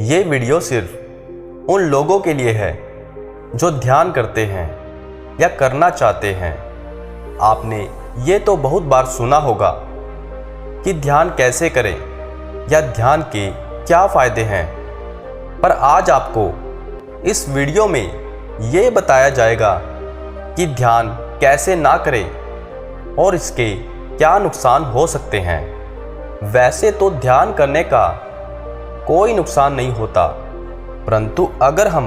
ये वीडियो सिर्फ उन लोगों के लिए है जो ध्यान करते हैं या करना चाहते हैं। आपने ये तो बहुत बार सुना होगा कि ध्यान कैसे करें या ध्यान के क्या फ़ायदे हैं, पर आज आपको इस वीडियो में ये बताया जाएगा कि ध्यान कैसे ना करें और इसके क्या नुकसान हो सकते हैं। वैसे तो ध्यान करने का कोई नुकसान नहीं होता, परंतु अगर हम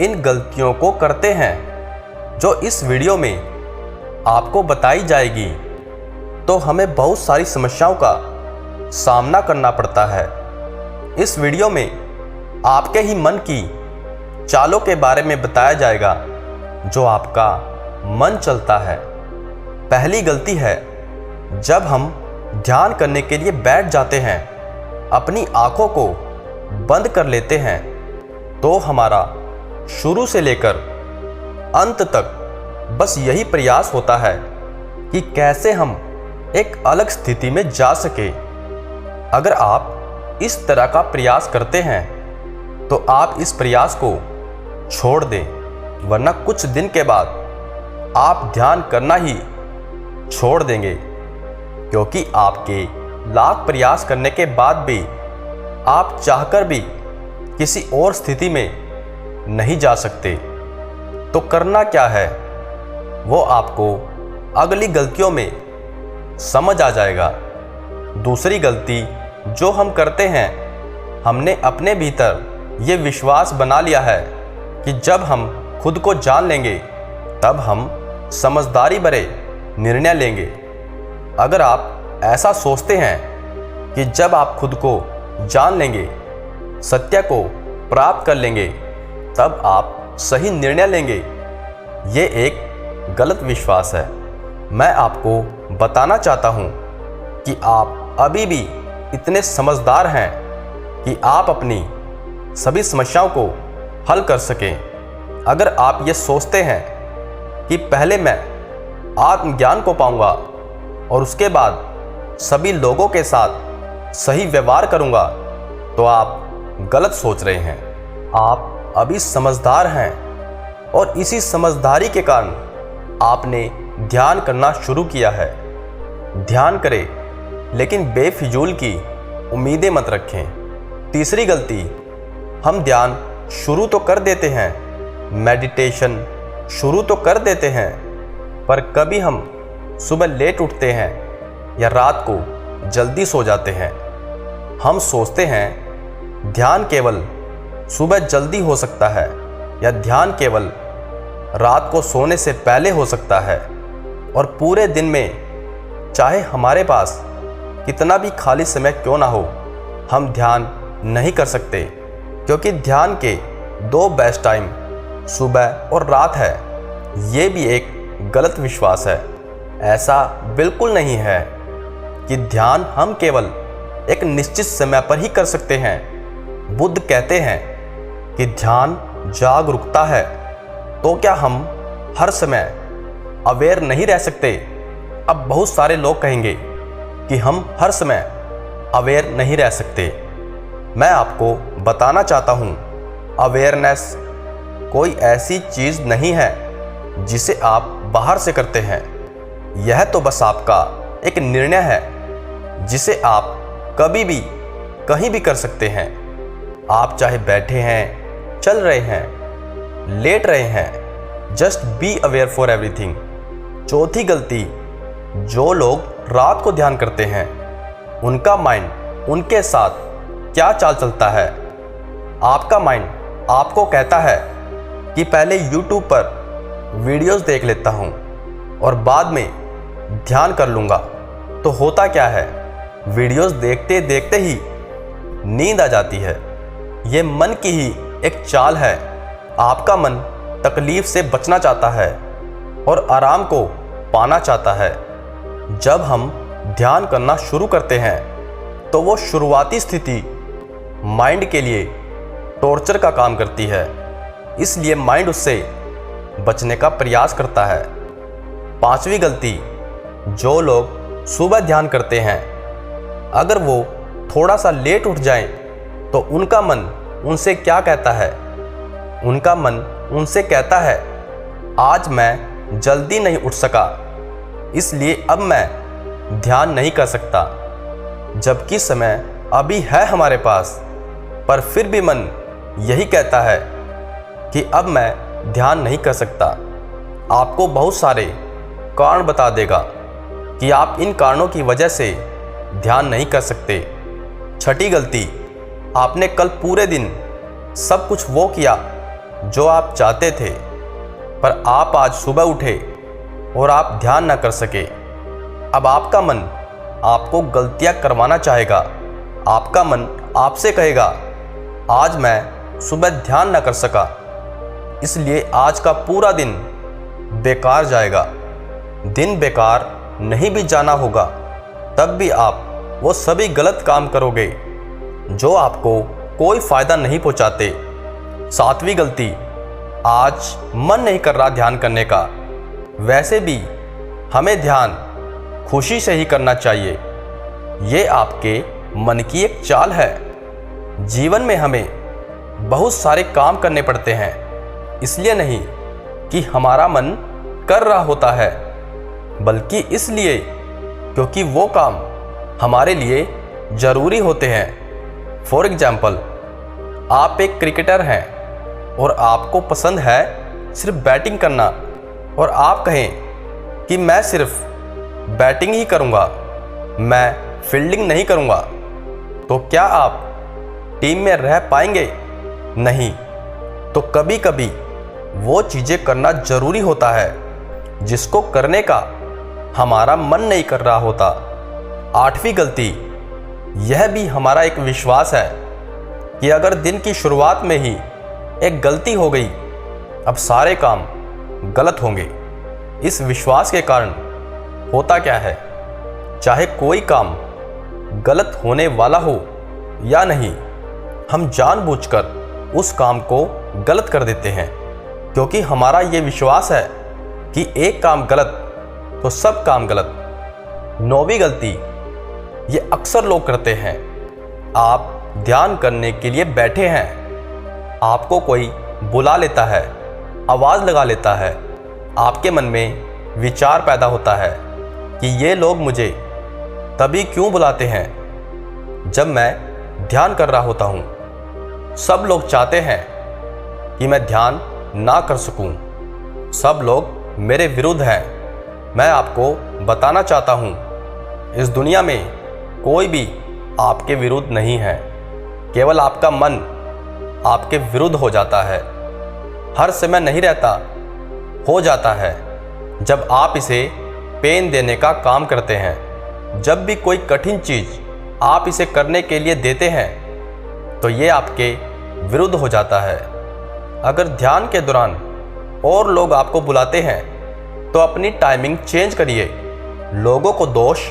इन गलतियों को करते हैं जो इस वीडियो में आपको बताई जाएगी तो हमें बहुत सारी समस्याओं का सामना करना पड़ता है। इस वीडियो में आपके ही मन की चालों के बारे में बताया जाएगा जो आपका मन चलता है। पहली गलती है, जब हम ध्यान करने के लिए बैठ जाते हैं, अपनी आंखों को बंद कर लेते हैं, तो हमारा शुरू से लेकर अंत तक बस यही प्रयास होता है कि कैसे हम एक अलग स्थिति में जा सके। अगर आप इस तरह का प्रयास करते हैं तो आप इस प्रयास को छोड़ दें, वरना कुछ दिन के बाद आप ध्यान करना ही छोड़ देंगे, क्योंकि आपके लाख प्रयास करने के बाद भी आप चाहकर भी किसी और स्थिति में नहीं जा सकते। तो करना क्या है वो आपको अगली गलतियों में समझ आ जाएगा। दूसरी गलती जो हम करते हैं, हमने अपने भीतर ये विश्वास बना लिया है कि जब हम खुद को जान लेंगे तब हम समझदारी भरे निर्णय लेंगे। अगर आप ऐसा सोचते हैं कि जब आप खुद को जान लेंगे, सत्य को प्राप्त कर लेंगे, तब आप सही निर्णय लेंगे, ये एक गलत विश्वास है। मैं आपको बताना चाहता हूँ कि आप अभी भी इतने समझदार हैं कि आप अपनी सभी समस्याओं को हल कर सकें। अगर आप ये सोचते हैं कि पहले मैं आत्मज्ञान को पाऊंगा और उसके बाद सभी लोगों के साथ सही व्यवहार करूंगा, तो आप गलत सोच रहे हैं। आप अभी समझदार हैं और इसी समझदारी के कारण आपने ध्यान करना शुरू किया है। ध्यान करें, लेकिन बेफिजूल की उम्मीदें मत रखें। तीसरी गलती, हम ध्यान शुरू तो कर देते हैं, मेडिटेशन शुरू तो कर देते हैं, पर कभी हम सुबह लेट उठते हैं या रात को जल्दी सो जाते हैं। हम सोचते हैं ध्यान केवल सुबह जल्दी हो सकता है या ध्यान केवल रात को सोने से पहले हो सकता है, और पूरे दिन में चाहे हमारे पास कितना भी खाली समय क्यों ना हो, हम ध्यान नहीं कर सकते, क्योंकि ध्यान के दो बेस्ट टाइम सुबह और रात है। ये भी एक गलत विश्वास है। ऐसा बिल्कुल नहीं है कि ध्यान हम केवल एक निश्चित समय पर ही कर सकते हैं। बुद्ध कहते हैं कि ध्यान जागरूकता है, तो क्या हम हर समय अवेयर नहीं रह सकते? अब बहुत सारे लोग कहेंगे कि हम हर समय अवेयर नहीं रह सकते। मैं आपको बताना चाहता हूँ, अवेयरनेस कोई ऐसी चीज़ नहीं है जिसे आप बाहर से करते हैं। यह तो बस आपका एक निर्णय है जिसे आप कभी भी कहीं भी कर सकते हैं। आप चाहे बैठे हैं, चल रहे हैं, लेट रहे हैं, just be aware for everything. चौथी गलती, जो लोग रात को ध्यान करते हैं उनका माइंड उनके साथ क्या चाल चलता है। आपका माइंड आपको कहता है कि पहले YouTube पर वीडियोस देख लेता हूँ और बाद में ध्यान कर लूँगा। तो होता क्या है, वीडियोस देखते देखते ही नींद आ जाती है। ये मन की ही एक चाल है। आपका मन तकलीफ से बचना चाहता है और आराम को पाना चाहता है। जब हम ध्यान करना शुरू करते हैं तो वो शुरुआती स्थिति माइंड के लिए टॉर्चर का काम करती है, इसलिए माइंड उससे बचने का प्रयास करता है। पांचवी गलती, जो लोग सुबह ध्यान करते हैं, अगर वो थोड़ा सा लेट उठ जाएं तो उनका मन उनसे क्या कहता है? उनका मन उनसे कहता है, आज मैं जल्दी नहीं उठ सका, इसलिए अब मैं ध्यान नहीं कर सकता। जबकि समय अभी है हमारे पास, पर फिर भी मन यही कहता है कि अब मैं ध्यान नहीं कर सकता। आपको बहुत सारे कारण बता देगा कि आप इन कारणों की वजह से ध्यान नहीं कर सकते। छठी गलती, आपने कल पूरे दिन सब कुछ वो किया जो आप चाहते थे, पर आप आज सुबह उठे और आप ध्यान न कर सके। अब आपका मन आपको गलतियां करवाना चाहेगा। आपका मन आपसे कहेगा, आज मैं सुबह ध्यान न कर सका, इसलिए आज का पूरा दिन बेकार जाएगा। दिन बेकार नहीं भी जाना होगा, तब भी आप वो सभी गलत काम करोगे जो आपको कोई फायदा नहीं पहुंचाते। सातवीं गलती, आज मन नहीं कर रहा ध्यान करने का। वैसे भी हमें ध्यान खुशी से ही करना चाहिए। ये आपके मन की एक चाल है। जीवन में हमें बहुत सारे काम करने पड़ते हैं, इसलिए नहीं कि हमारा मन कर रहा होता है, बल्कि इसलिए क्योंकि वो काम हमारे लिए ज़रूरी होते हैं। फॉर एग्जाम्पल, आप एक क्रिकेटर हैं और आपको पसंद है सिर्फ बैटिंग करना, और आप कहें कि मैं सिर्फ बैटिंग ही करूंगा, मैं फील्डिंग नहीं करूंगा, तो क्या आप टीम में रह पाएंगे? नहीं। तो कभी कभी वो चीज़ें करना ज़रूरी होता है जिसको करने का हमारा मन नहीं कर रहा होता। आठवीं गलती, यह भी हमारा एक विश्वास है कि अगर दिन की शुरुआत में ही एक गलती हो गई, अब सारे काम गलत होंगे। इस विश्वास के कारण होता क्या है, चाहे कोई काम गलत होने वाला हो या नहीं, हम जानबूझकर उस काम को गलत कर देते हैं, क्योंकि हमारा ये विश्वास है कि एक काम गलत तो सब काम गलत। नौवीं गलती, ये अक्सर लोग करते हैं। आप ध्यान करने के लिए बैठे हैं, आपको कोई बुला लेता है, आवाज़ लगा लेता है, आपके मन में विचार पैदा होता है कि ये लोग मुझे तभी क्यों बुलाते हैं जब मैं ध्यान कर रहा होता हूँ। सब लोग चाहते हैं कि मैं ध्यान ना कर सकूं। सब लोग मेरे विरुद्ध हैं। मैं आपको बताना चाहता हूँ, इस दुनिया में कोई भी आपके विरुद्ध नहीं है, केवल आपका मन आपके विरुद्ध हो जाता है। हर समय नहीं रहता, हो जाता है जब आप इसे पेन देने का काम करते हैं। जब भी कोई कठिन चीज़ आप इसे करने के लिए देते हैं तो ये आपके विरुद्ध हो जाता है। अगर ध्यान के दौरान और लोग आपको बुलाते हैं तो अपनी टाइमिंग चेंज करिए। लोगों को दोष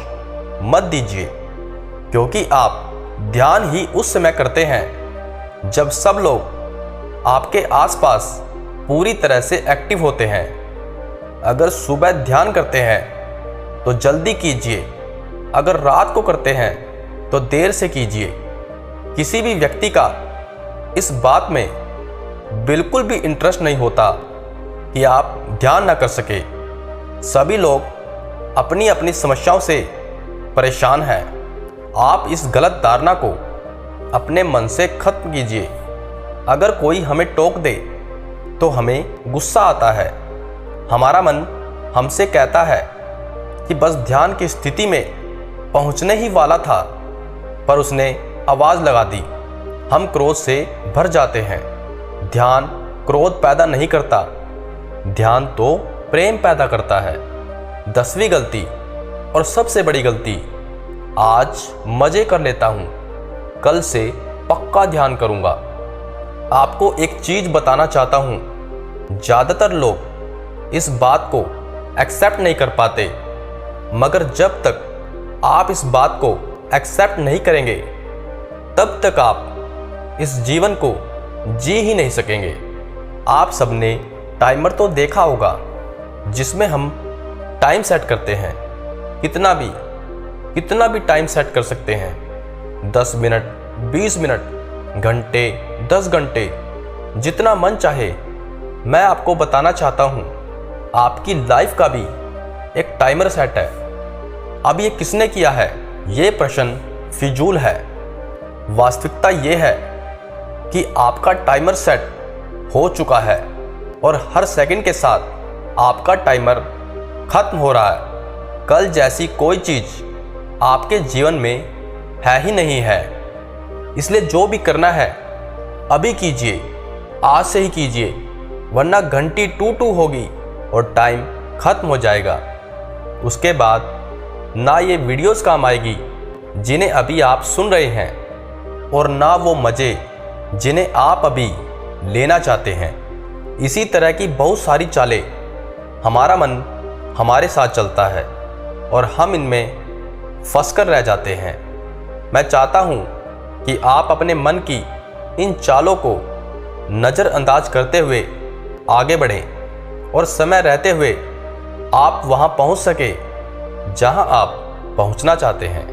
मत दीजिए, क्योंकि आप ध्यान ही उस समय करते हैं जब सब लोग आपके आसपास पूरी तरह से एक्टिव होते हैं। अगर सुबह ध्यान करते हैं तो जल्दी कीजिए, अगर रात को करते हैं तो देर से कीजिए। किसी भी व्यक्ति का इस बात में बिल्कुल भी इंटरेस्ट नहीं होता कि आप ध्यान न कर सके। सभी लोग अपनी अपनी समस्याओं से परेशान हैं। आप इस गलत धारणा को अपने मन से खत्म कीजिए। अगर कोई हमें टोक दे तो हमें गुस्सा आता है। हमारा मन हमसे कहता है कि बस ध्यान की स्थिति में पहुंचने ही वाला था, पर उसने आवाज़ लगा दी। हम क्रोध से भर जाते हैं। ध्यान क्रोध पैदा नहीं करता, ध्यान तो प्रेम पैदा करता है। 10वीं गलती और सबसे बड़ी गलती, आज मज़े कर लेता हूँ, कल से पक्का ध्यान करूँगा। आपको एक चीज़ बताना चाहता हूँ, ज़्यादातर लोग इस बात को एक्सेप्ट नहीं कर पाते, मगर जब तक आप इस बात को एक्सेप्ट नहीं करेंगे तब तक आप इस जीवन को जी ही नहीं सकेंगे। आप सबने टाइमर तो देखा होगा जिसमें हम टाइम सेट करते हैं, कितना भी टाइम सेट कर सकते हैं। 10 मिनट, 20 मिनट, घंटे, 10 घंटे, जितना मन चाहे। मैं आपको बताना चाहता हूँ, आपकी लाइफ का भी एक टाइमर सेट है। अब ये किसने किया है, ये प्रश्न फिजूल है। वास्तविकता ये है कि आपका टाइमर सेट हो चुका है और हर सेकंड के साथ आपका टाइमर खत्म हो रहा है। कल जैसी कोई चीज़ आपके जीवन में है ही नहीं है। इसलिए जो भी करना है अभी कीजिए, आज से ही कीजिए, वरना घंटी टू होगी और टाइम खत्म हो जाएगा। उसके बाद ना ये वीडियोस काम आएगी जिन्हें अभी आप सुन रहे हैं, और ना वो मज़े जिन्हें आप अभी लेना चाहते हैं। इसी तरह की बहुत सारी चालें हमारा मन हमारे साथ चलता है और हम इनमें फंसकर रह जाते हैं। मैं चाहता हूँ कि आप अपने मन की इन चालों को नज़रअंदाज करते हुए आगे बढ़ें और समय रहते हुए आप वहाँ पहुँच सके जहाँ आप पहुँचना चाहते हैं।